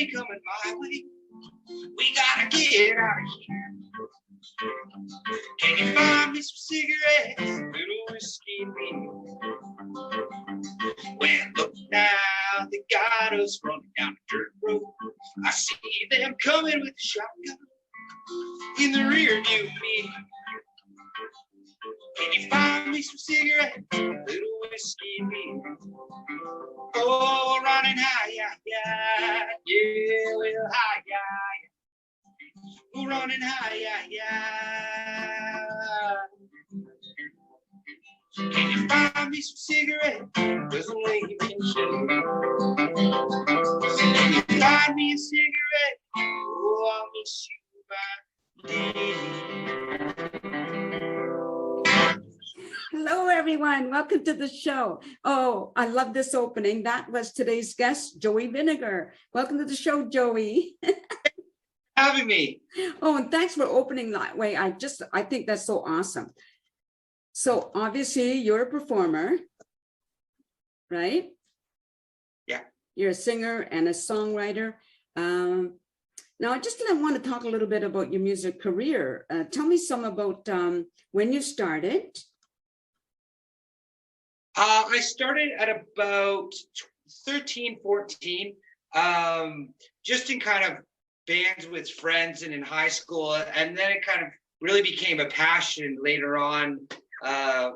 money coming my way. We gotta get out of here. Can you find me some cigarettes, a little whiskey and me? Well, look now, they got us running down the dirt road. I see them coming with a shotgun in the rear view mirror. Can you find me some cigarettes, a little whiskey and me? Oh, running high, yeah, yeah, yeah, well, high, yeah, yeah. Running high, yeah, yeah. Can you find me some cigarettes, with a lady in shade? Can you find me a cigarette? Oh, I'll miss you by day. Hello, everyone. Welcome to the show. Oh, I love this opening. That was today's guest, Joey Vinegar. Welcome to the show, Joey. Having me. Oh, and thanks for opening that way. I think that's so awesome. So obviously you're a performer, right? Yeah. You're a singer and a songwriter. Now, I want to talk a little bit about your music career. Tell me some about when you started. I started at about 13, 14, just in kind of bands with friends and in high school. And then it kind of really became a passion later on.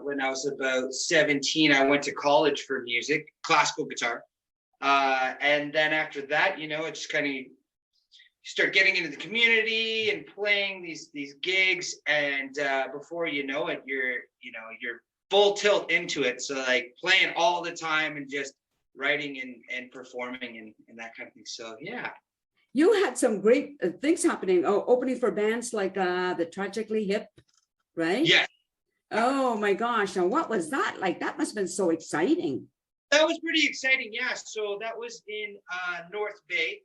When I was about 17, I went to college for music, classical guitar. And then after that, you know, it just kind of start getting into the community and playing these gigs. And before you know it, you're full tilt into it. So like playing all the time and just writing and performing and that kind of thing. So, yeah. You had some great things happening, opening for bands like the Tragically Hip, right? Yeah. Oh my gosh. Now, what was that like? That must have been so exciting. That was pretty exciting. Yeah. So that was in North Bay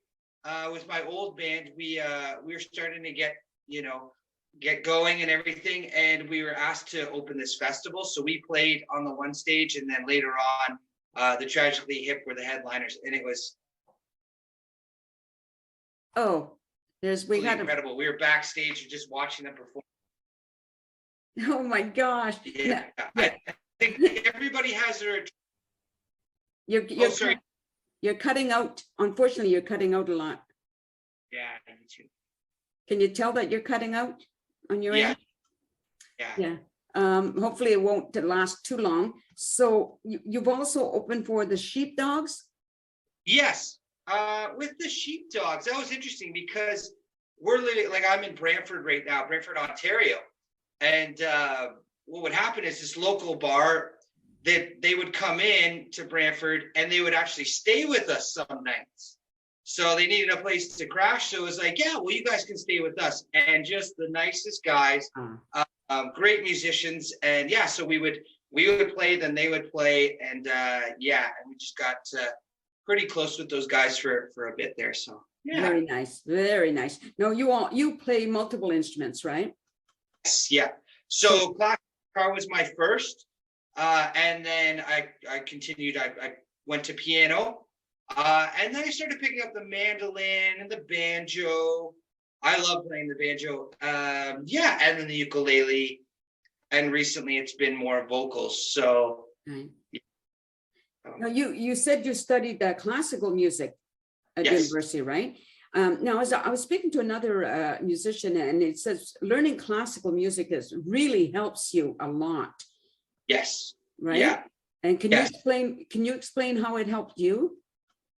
with my old band. We were starting to get going and everything. And we were asked to open this festival. So we played on the one stage, and then later on, the Tragically Hip were the headliners. And it was incredible. We were backstage just watching them perform. Oh my gosh. Yeah. I think everybody has their. You're cutting out. Unfortunately, you're cutting out a lot. Yeah, me too. Can you tell that you're cutting out on your end? Yeah. Hopefully it won't last too long. So you've also opened for the Sheepdogs? Yes. With the Sheepdogs, that was interesting because we're living, like, I'm in Brantford right now, Brantford, Ontario. And what would happen is this local bar, they would come in to Brantford and they would actually stay with us some nights. So they needed a place to crash. So it was like, yeah, well, you guys can stay with us. And just the nicest guys, great musicians. And yeah, so we would play, then they would play. And and we just got pretty close with those guys for a bit there. So yeah. Very nice. Very nice. No, you play multiple instruments, right? Yeah. So classical guitar was my first. And then I continued, I went to piano. And then I started picking up the mandolin and the banjo. I love playing the banjo. And then the ukulele. And recently it's been more vocals. So right. Now you said you studied classical music at university, right? Now, as I was speaking to another musician, and it says learning classical music really helps you a lot. Yes. Right. Yeah. And can you explain how it helped you?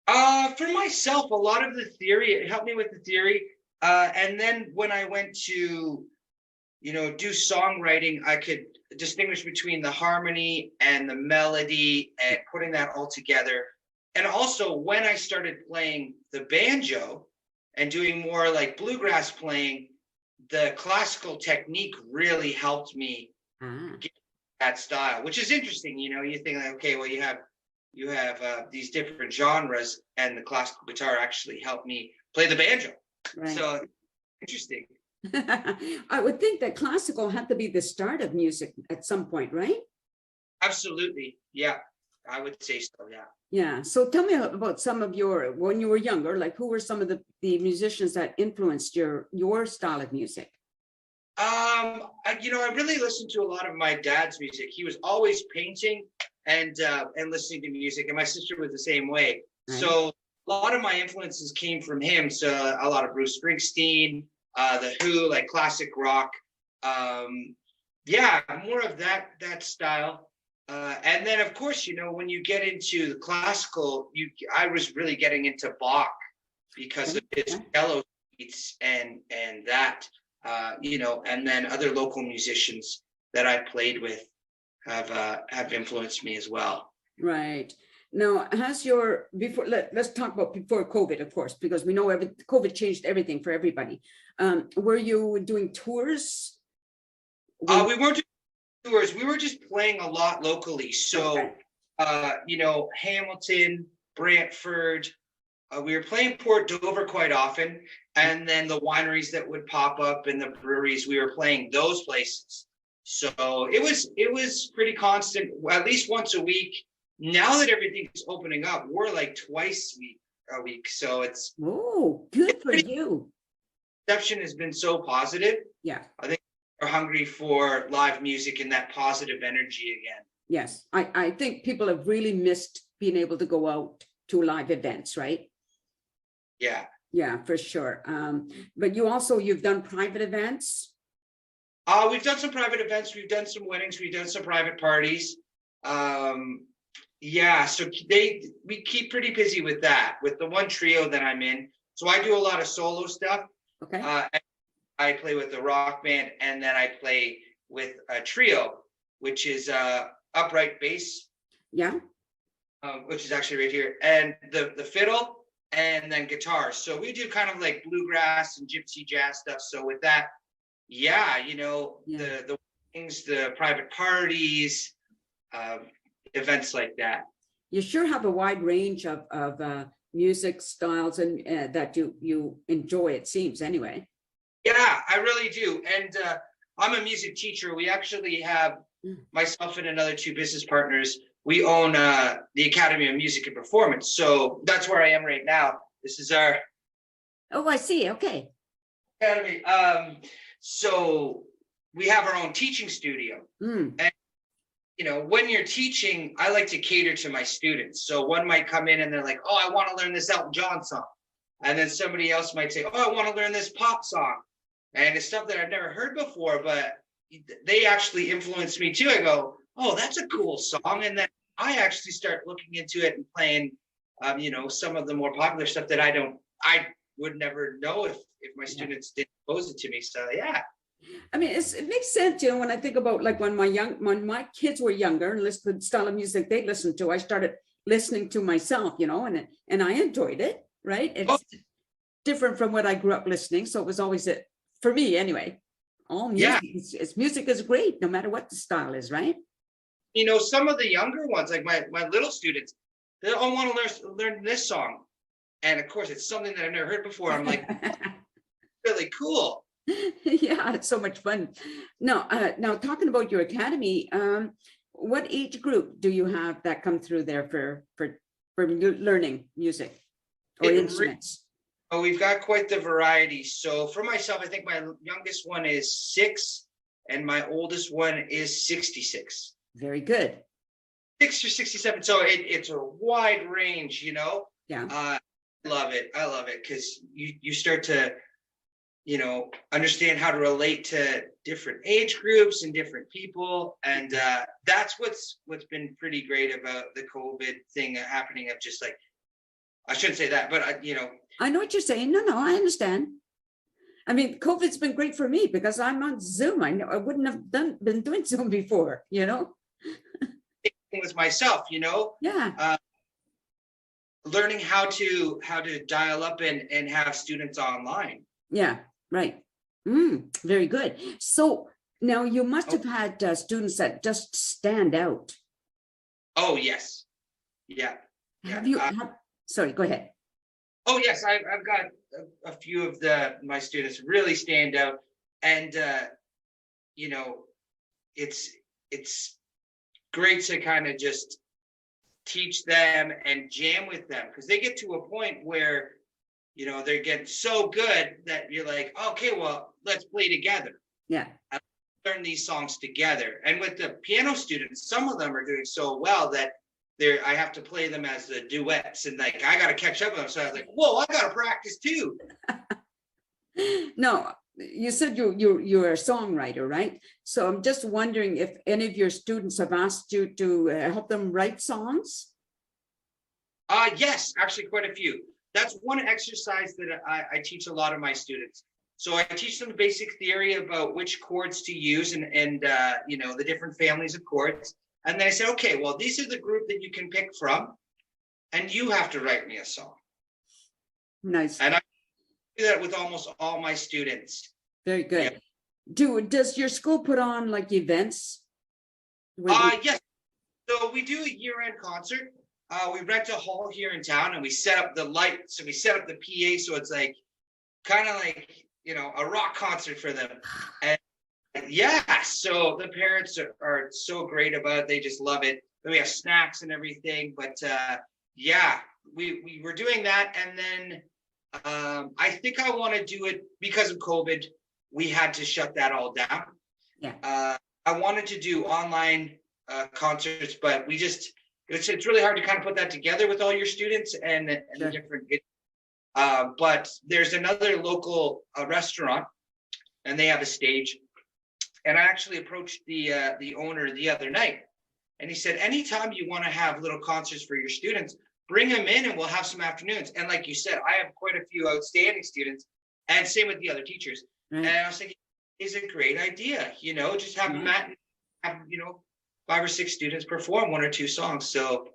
For myself, a lot of the theory, it helped me with the theory. And then when I went to, do songwriting, I could distinguish between the harmony and the melody and putting that all together. And also when I started playing the banjo and doing more like bluegrass playing, the classical technique really helped me get that style, which is interesting. You think like, okay, well, you have these different genres, and the classical guitar actually helped me play the banjo. Right. So interesting. I would think that classical had to be the start of music at some point, right? Absolutely. Yeah, I would say so. Yeah. Yeah. So tell me about some of your, when you were younger, like who were some of the musicians that influenced your style of music? I really listened to a lot of my dad's music. He was always painting and listening to music, and my sister was the same way. Right. So a lot of my influences came from him. So a lot of Bruce Springsteen, the Who, like classic rock. Yeah, more of that style. And then, of course, when you get into the classical, I was really getting into Bach because of his cello suites and that. And then other local musicians that I played with have influenced me as well. Right. Now, let's talk about before COVID, of course, because we know COVID changed everything for everybody. Were you doing tours? We weren't doing tours. We were just playing a lot locally. So, Hamilton, Brantford, we were playing Port Dover quite often. And then the wineries that would pop up and the breweries, we were playing those places. So it was pretty constant, at least once a week. Now that everything's opening up, we're like twice a week. So it's good for you. Reception has been so positive. Yeah. I think we're hungry for live music and that positive energy again. Yes. I think people have really missed being able to go out to live events, right? Yeah. Yeah, for sure. But you've done private events? We've done some private events. We've done some weddings. We've done some private parties. So we keep pretty busy with that, with the one trio that I'm in. So I do a lot of solo stuff. Okay. I play with a rock band, and then I play with a trio, which is upright bass. Yeah. Which is actually right here, and the fiddle. And then guitar. So we do kind of like bluegrass and gypsy jazz stuff. So with that, the things, the private parties, events like that. You sure have a wide range of music styles and that you enjoy, it seems anyway. Yeah, I really do. And I'm a music teacher. We actually have myself and another two business partners. We own the Academy of Music and Performance. So that's where I am right now. This is our... Oh, I see. Okay. Academy. So we have our own teaching studio. And, when you're teaching, I like to cater to my students. So one might come in and they're like, oh, I want to learn this Elton John song. And then somebody else might say, oh, I want to learn this pop song. And it's stuff that I've never heard before, but they actually influence me too. I go, oh, that's a cool song. And then I actually start looking into it and playing, some of the more popular stuff that I would never know if my students didn't pose it to me. So, yeah. I mean, it makes sense, when I think about like when my kids were younger and listened to the style of music they listened to, I started listening to myself, and I enjoyed it, right? It's different from what I grew up listening. So it was always for me anyway. All music, music is great, no matter what the style is, right? Some of the younger ones, like my little students, they all want to learn this song. And of course, it's something that I've never heard before. I'm like, really cool. Yeah, it's so much fun. Now talking about your academy, what age group do you have that come through there for learning music or instruments? We've got quite the variety. So for myself, I think my youngest one is 6 and my oldest one is 66. Very good. 6 or 67. So it's a wide range, Yeah. I love it because you start to, understand how to relate to different age groups and different people. And that's what's been pretty great about the COVID thing happening, of just like, I shouldn't say that, but I know what you're saying. No, I understand. I mean, COVID's been great for me because I'm on Zoom. I know I wouldn't have been doing Zoom before, With myself, Yeah. Learning how to dial up and have students online. Yeah, right. Very good. So now you must have had students that just stand out. Oh, yes. Yeah. Have you? Sorry, go ahead. Oh, yes. I've got a few of my students really stand out. And, it's great to kind of just teach them and jam with them, because they get to a point where, they're getting so good that you're like, okay, well, let's play together. Yeah. Learn these songs together. And with the piano students, some of them are doing so well that I have to play them as the duets, and like I got to catch up with them. So I was like, whoa, I got to practice too. No, you said you're a songwriter, right? So I'm just wondering if any of your students have asked you to help them write songs. Yes, actually quite a few. That's one exercise that I teach a lot of my students. So I teach them the basic theory about which chords to use and the different families of chords. And then I said, okay, well, these are the group that you can pick from, and you have to write me a song. Nice. And I do that with almost all my students. Very good. Yeah. Does your school put on like events? Yes. So we do a year-end concert. We rent a hall here in town, and we set up the lights. So we set up the PA, so it's like kind of like a rock concert for them. And yeah, so the parents are so great about it. They just love it. We have snacks and everything. But yeah, we were doing that, and then I think I want to do it because of COVID. We had to shut that all down. Yeah. I wanted to do online concerts, but it's really hard to kind of put that together with all your students and Sure. the different. But there's another local restaurant, and they have a stage. And I actually approached the owner the other night, and he said, anytime you want to have little concerts for your students, bring them in and we'll have some afternoons. And like you said, I have quite a few outstanding students, and same with the other teachers. Right. And I was thinking, it's a great idea, just have them at, have 5 or 6 students perform 1 or 2 songs. So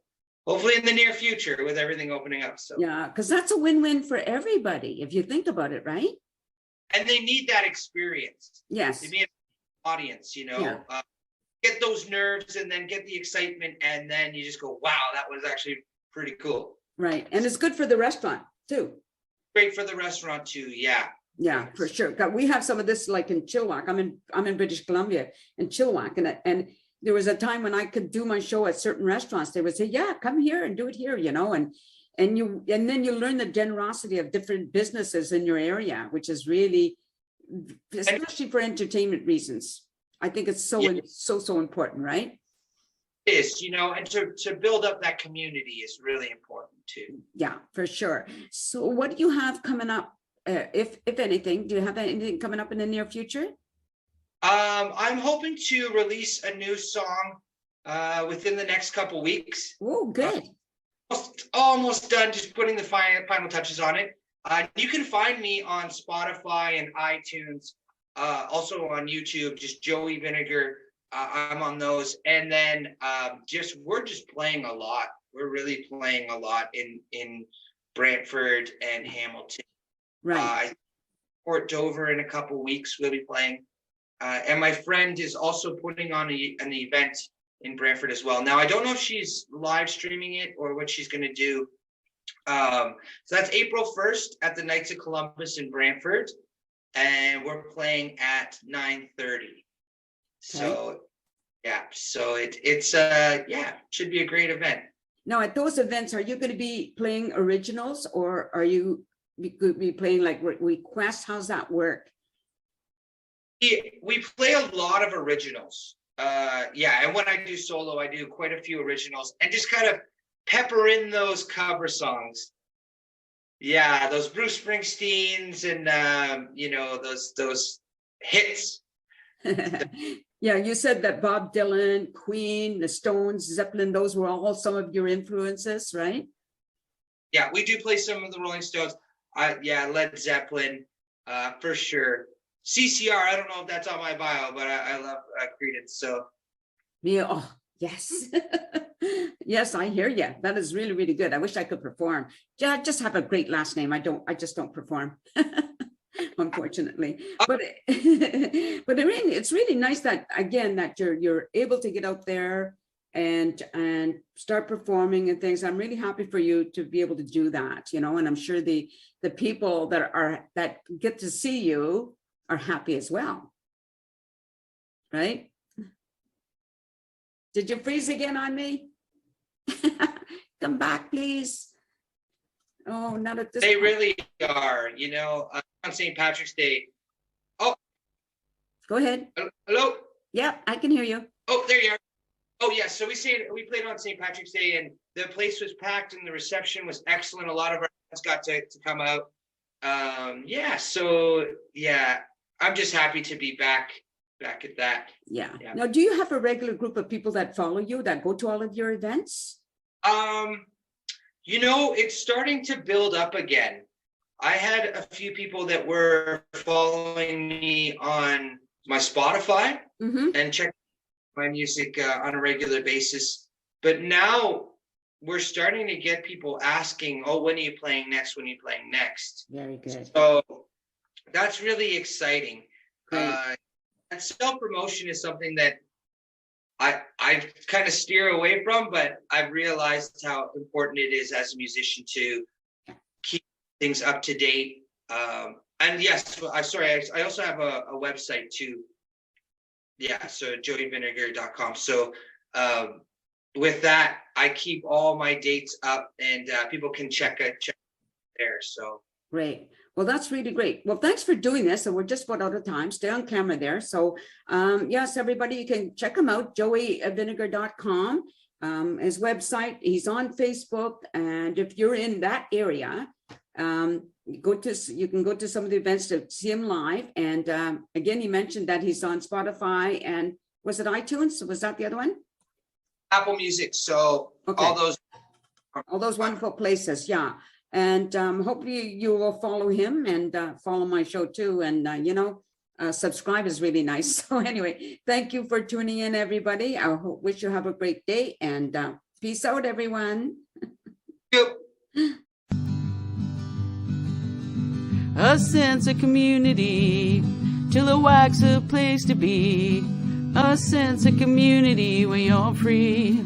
hopefully in the near future with everything opening up. So yeah, because that's a win-win for everybody if you think about it, right? And they need that experience. Yes. To be an audience, get those nerves and then get the excitement, and then you just go, wow, that was actually pretty cool. Right. And it's good for the restaurant too. Great for the restaurant too. Yeah. Yeah, for sure. We have some of this like in Chilliwack. I'm in British Columbia, in Chilliwack, and there was a time when I could do my show at certain restaurants. They would say, yeah, come here and do it here, and then you learn the generosity of different businesses in your area, which is really, especially for entertainment reasons. I think it's so important, right? It is, and to build up that community is really important too. Yeah, for sure. So what do you have coming up? If anything, do you have anything coming up in the near future? I'm hoping to release a new song within the next couple weeks. Oh, good. Almost done, just putting the final touches on it. You can find me on Spotify and iTunes, also on YouTube, just Joey Vinegar. I'm on those. And then we're just playing a lot. We're really playing a lot in Brantford and Hamilton. Right. Port Dover in a couple weeks we'll be playing. And my friend is also putting on an event in Brantford as well. Now, I don't know if she's live streaming it or what she's going to do. So that's April 1st at the Knights of Columbus in Brantford. And we're playing at 9:30. So, yeah. So it should be a great event. Now, at those events, are you going to be playing originals, or are you be playing like requests? How's that work? We play a lot of originals. And when I do solo, I do quite a few originals and just kind of pepper in those cover songs. Yeah, those Bruce Springsteens and those hits. Yeah, you said that Bob Dylan, Queen, the Stones, Zeppelin, those were all some of your influences, right? Yeah, we do play some of the Rolling Stones. Led Zeppelin, for sure. CCR, I don't know if that's on my bio, but I love Creedence. So, yeah, oh yes, yes, I hear you. That is really, really good. I wish I could perform. Yeah, I just have a great last name. I just don't perform, unfortunately. But it's really nice that you're able to get out there and start performing and things. I'm really happy for you to be able to do that, and I'm sure the people that get to see you are happy as well, right? Did you freeze again on me? come back, please. Oh, not at this They point. really are, on St. Patrick's Day. Oh, Go ahead. hello? Yep, I can hear you. Oh, there you are. Oh, yeah. So we played on St. Patrick's Day, and the place was packed, and the reception was excellent. A lot of our friends got to come out. I'm just happy to be back at that. Yeah. Now, do you have a regular group of people that follow you, that go to all of your events? It's starting to build up again. I had a few people that were following me on my Spotify and check my music on a regular basis. But now we're starting to get people asking, oh, when are you playing next? When are you playing next? Very good. So that's really exciting. And self-promotion is something that I kind of steer away from, but I've realized how important it is as a musician to keep things up to date. And yes, I also have a website too. Yeah, so joeyvinegar.com. So with that, I keep all my dates up, and people can check there. So great. Well, that's really great. Well, thanks for doing this. And we're just about out of time. Stay on camera there. So yes, everybody, you can check him out, joeyvinegar.com. His website, he's on Facebook. And if you're in that area, you can go to some of the events to see him live. And again, he mentioned that he's on Spotify, and was it iTunes? Was that the other one? Apple Music. So okay. All those wonderful places. Yeah. And hopefully you will follow him and follow my show too. And, subscribe is really nice. So anyway, thank you for tuning in, everybody. I wish you have a great day, and peace out, everyone. Yep. A sense of community, Chilliwack's a place to be. A sense of community where you're free.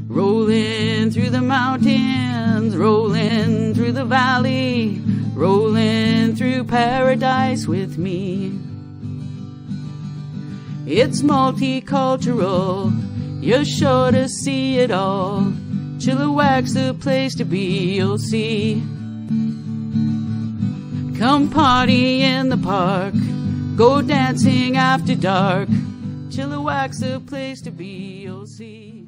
Rolling through the mountains, rolling through the valley, rolling through paradise with me. It's multicultural, you're sure to see it all. Chilliwack's the place to be, you'll see. Come party in the park, go dancing after dark. Chilliwack's the place to be, you'll see.